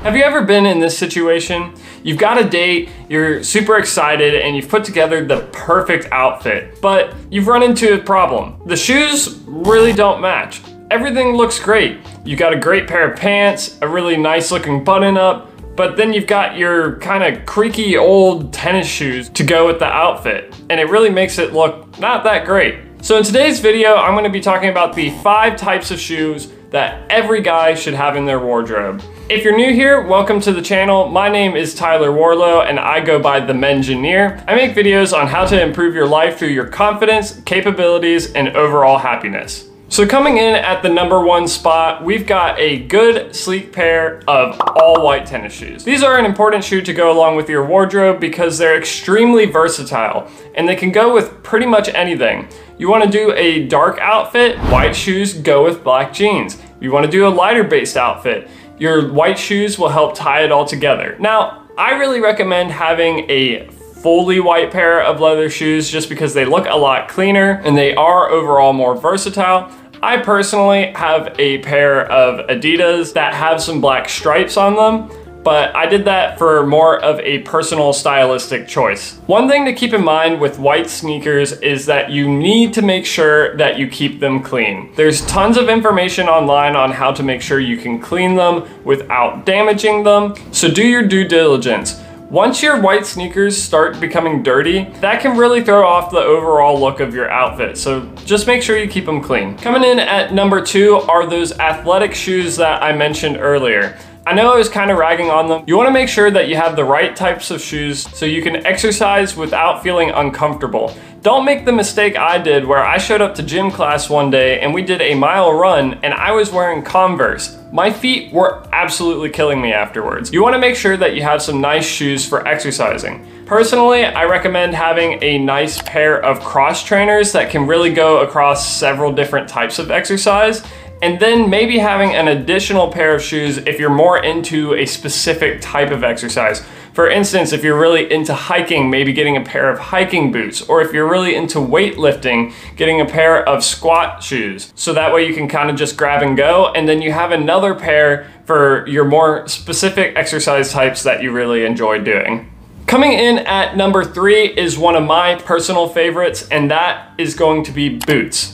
Have you ever been in this situation? You've got a date, you're super excited, and you've put together the perfect outfit, but you've run into a problem. The shoes really don't match. Everything looks great. You got a great pair of pants, a really nice looking button up, but then you've got your kind of creaky old tennis shoes to go with the outfit, and it really makes it look not that great. So in today's video, I'm gonna be talking about the 5 types of shoes that every guy should have in their wardrobe. If you're new here, welcome to the channel. My name is Tyler Warlow and I go by The Mengineer. I make videos on how to improve your life through your confidence, capabilities, and overall happiness. So coming in at the #1 spot, we've got a good, sleek pair of all white tennis shoes. These are an important shoe to go along with your wardrobe because they're extremely versatile and they can go with pretty much anything. You wanna do a dark outfit, white shoes go with black jeans. You wanna do a lighter based outfit, your white shoes will help tie it all together. Now, I really recommend having a fully white pair of leather shoes just because they look a lot cleaner and they are overall more versatile. I personally have a pair of Adidas that have some black stripes on them, but I did that for more of a personal stylistic choice. One thing to keep in mind with white sneakers is that you need to make sure that you keep them clean. There's tons of information online on how to make sure you can clean them without damaging them, so do your due diligence. Once your white sneakers start becoming dirty, that can really throw off the overall look of your outfit, so just make sure you keep them clean. Coming in at #2 are those athletic shoes that I mentioned earlier. I know I was kind of ragging on them. You want to make sure that you have the right types of shoes so you can exercise without feeling uncomfortable. Don't make the mistake I did where I showed up to gym class one day and we did a mile run and I was wearing Converse. My feet were absolutely killing me afterwards. You want to make sure that you have some nice shoes for exercising. Personally, I recommend having a nice pair of cross trainers that can really go across several different types of exercise. And then maybe having an additional pair of shoes if you're more into a specific type of exercise. For instance, if you're really into hiking, maybe getting a pair of hiking boots, or if you're really into weightlifting, getting a pair of squat shoes. So that way you can kind of just grab and go, and then you have another pair for your more specific exercise types that you really enjoy doing. Coming in at #3 is one of my personal favorites, and that is going to be boots.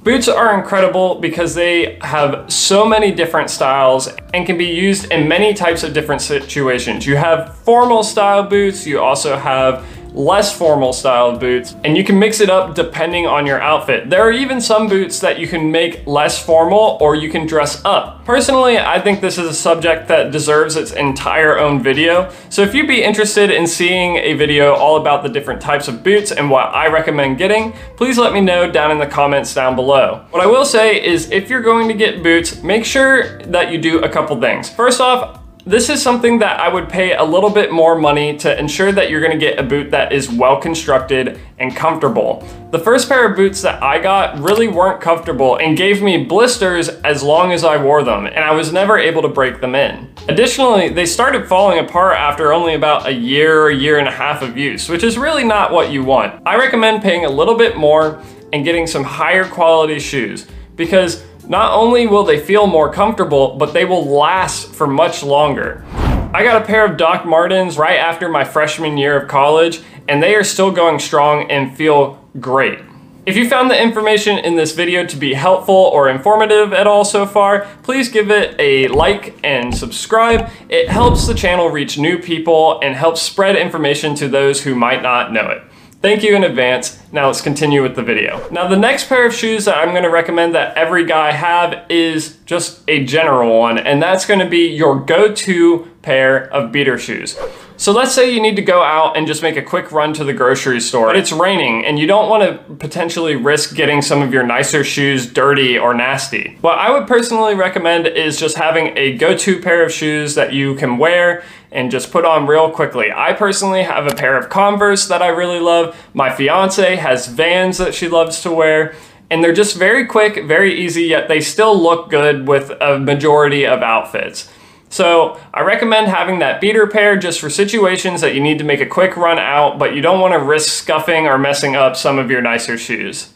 Boots are incredible because they have so many different styles and can be used in many types of different situations. You have formal style boots, you also have less formal style boots, and you can mix it up depending on your outfit. There are even some boots that you can make less formal or you can dress up. Personally, I think this is a subject that deserves its entire own video. So if you'd be interested in seeing a video all about the different types of boots and what I recommend getting, please let me know down in the comments down below. What I will say is if you're going to get boots, make sure that you do a couple things. First off, this is something that I would pay a little bit more money to ensure that you're gonna get a boot that is well constructed and comfortable. The first pair of boots that I got really weren't comfortable and gave me blisters as long as I wore them, and I was never able to break them in. Additionally, they started falling apart after only about a year and a half of use, which is really not what you want. I recommend paying a little bit more and getting some higher quality shoes because not only will they feel more comfortable, but they will last for much longer. I got a pair of Doc Martens right after my freshman year of college, and they are still going strong and feel great. If you found the information in this video to be helpful or informative at all so far, please give it a like and subscribe. It helps the channel reach new people and helps spread information to those who might not know it. Thank you in advance. Now let's continue with the video. Now the next pair of shoes that I'm gonna recommend that every guy have is just a general one, and that's gonna be your go-to pair of beater shoes. So let's say you need to go out and just make a quick run to the grocery store, but it's raining and you don't wanna potentially risk getting some of your nicer shoes dirty or nasty. What I would personally recommend is just having a go-to pair of shoes that you can wear and just put on real quickly. I personally have a pair of Converse that I really love. My fiance has Vans that she loves to wear, and they're just very quick, very easy, yet they still look good with a majority of outfits. So I recommend having that beater pair just for situations that you need to make a quick run out, but you don't want to risk scuffing or messing up some of your nicer shoes.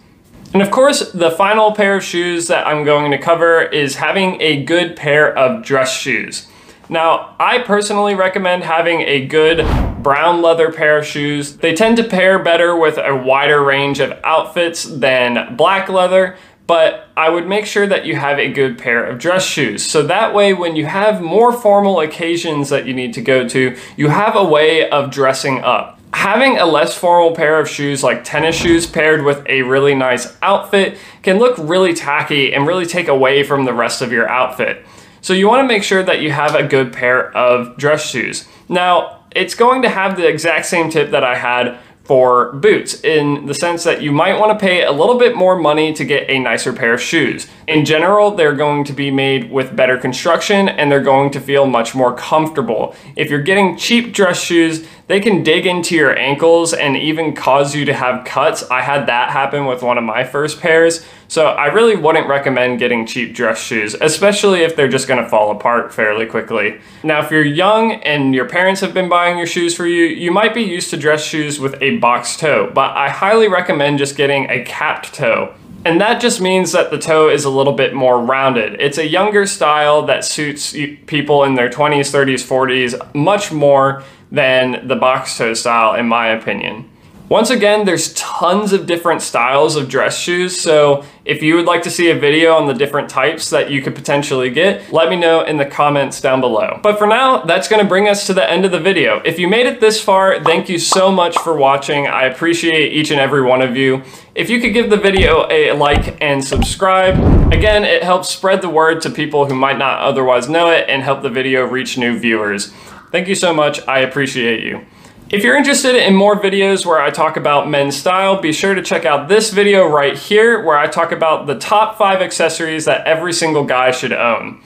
And of course, the final pair of shoes that I'm going to cover is having a good pair of dress shoes. Now, I personally recommend having a good brown leather pair of shoes. They tend to pair better with a wider range of outfits than black leather, but I would make sure that you have a good pair of dress shoes. So that way, when you have more formal occasions that you need to go to, you have a way of dressing up. Having a less formal pair of shoes like tennis shoes paired with a really nice outfit can look really tacky and really take away from the rest of your outfit. So you want to make sure that you have a good pair of dress shoes. Now, it's going to have the exact same tip that I had for boots, in the sense that you might want to pay a little bit more money to get a nicer pair of shoes. In general, they're going to be made with better construction and they're going to feel much more comfortable. If you're getting cheap dress shoes, they can dig into your ankles and even cause you to have cuts. I had that happen with one of my first pairs. So I really wouldn't recommend getting cheap dress shoes, especially if they're just gonna fall apart fairly quickly. Now, if you're young and your parents have been buying your shoes for you, you might be used to dress shoes with a box toe, but I highly recommend just getting a capped toe. And that just means that the toe is a little bit more rounded. It's a younger style that suits people in their 20s, 30s, 40s much more than the box toe style, in my opinion. Once again, there's tons of different styles of dress shoes, so if you would like to see a video on the different types that you could potentially get, let me know in the comments down below. But for now, that's gonna bring us to the end of the video. If you made it this far, thank you so much for watching. I appreciate each and every one of you. If you could give the video a like and subscribe, again, it helps spread the word to people who might not otherwise know it and help the video reach new viewers. Thank you so much, I appreciate you. If you're interested in more videos where I talk about men's style, be sure to check out this video right here where I talk about the top 5 accessories that every single guy should own.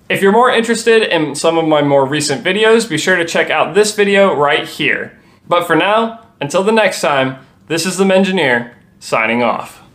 If you're more interested in some of my more recent videos, be sure to check out this video right here. But for now, until the next time, this is the Mengineer, signing off.